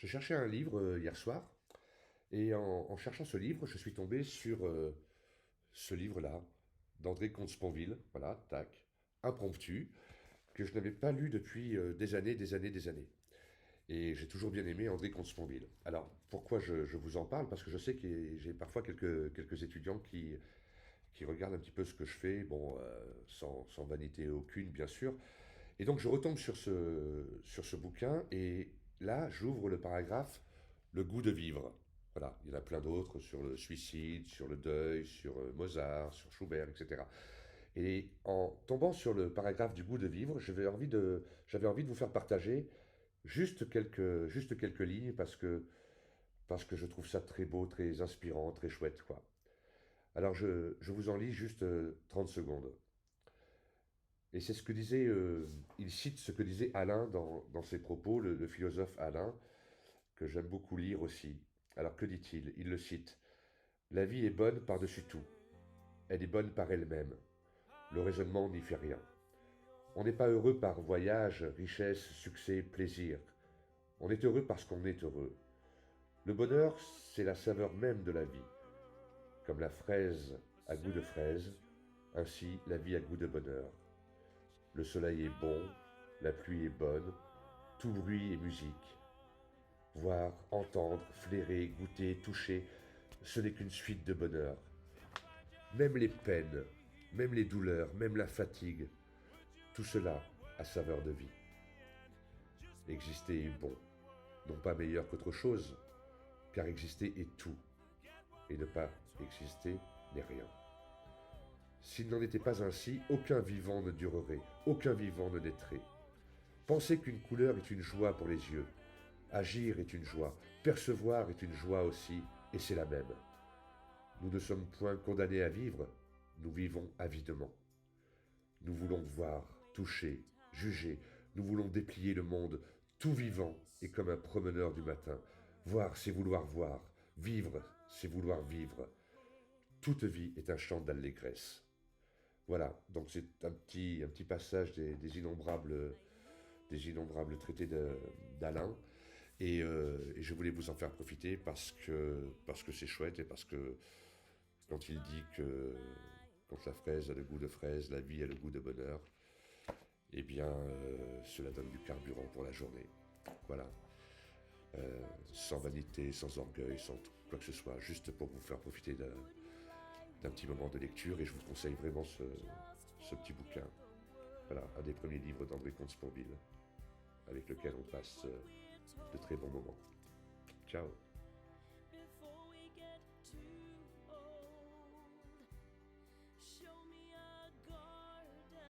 Je cherchais un livre hier soir, et en cherchant ce livre, je suis tombé sur ce livre-là, d'André Comte-Sponville, voilà, tac, impromptu, que je n'avais pas lu depuis des années, des années, des années. Et j'ai toujours bien aimé André Comte-Sponville. Alors, pourquoi je vous en parle? Parce que je sais que j'ai parfois quelques étudiants qui regardent un petit peu ce que je fais, bon, sans vanité aucune, bien sûr. Et donc, je retombe sur ce bouquin, et là, j'ouvre le paragraphe Le goût de vivre. Voilà, il y en a plein d'autres sur le suicide, sur le deuil, sur Mozart, sur Schubert, etc. Et en tombant sur le paragraphe du goût de vivre, j'avais envie de vous faire partager juste quelques lignes parce que je trouve ça très beau, très inspirant, très chouette, quoi. Alors je vous en lis juste 30 secondes. Et c'est ce que disait, il cite ce que disait Alain dans ses propos, le philosophe Alain, que j'aime beaucoup lire aussi. Alors que dit-il? Il le cite. La vie est bonne par-dessus tout. Elle est bonne par elle-même. Le raisonnement n'y fait rien. On n'est pas heureux par voyage, richesse, succès, plaisir. On est heureux parce qu'on est heureux. Le bonheur, c'est la saveur même de la vie. Comme la fraise a goût de fraise, ainsi la vie a goût de bonheur. Le soleil est bon, la pluie est bonne, tout bruit est musique. Voir, entendre, flairer, goûter, toucher, ce n'est qu'une suite de bonheur. Même les peines, même les douleurs, même la fatigue, tout cela a saveur de vie. Exister est bon, non pas meilleur qu'autre chose, car exister est tout, et ne pas exister n'est rien. S'il n'en était pas ainsi, aucun vivant ne durerait, aucun vivant ne naîtrait. Penser qu'une couleur est une joie pour les yeux, agir est une joie, percevoir est une joie aussi, et c'est la même. Nous ne sommes point condamnés à vivre, nous vivons avidement. Nous voulons voir, toucher, juger, nous voulons déplier le monde. Tout vivant est comme un promeneur du matin. Voir, c'est vouloir voir. Vivre, c'est vouloir vivre. Toute vie est un chant d'allégresse. Voilà, donc c'est un petit passage des innombrables traités d'Alain. Et je voulais vous en faire profiter parce que c'est chouette et parce que quand il dit que quand la fraise a le goût de fraise, la vie a le goût de bonheur, eh bien, cela donne du carburant pour la journée. Voilà. Sans vanité, sans orgueil, sans quoi que ce soit, juste pour vous faire profiter d'un petit moment de lecture. Et je vous conseille vraiment ce petit bouquin. Voilà, un des premiers livres d'André Comte-Sponville, avec lequel on passe de très bons moments. Ciao.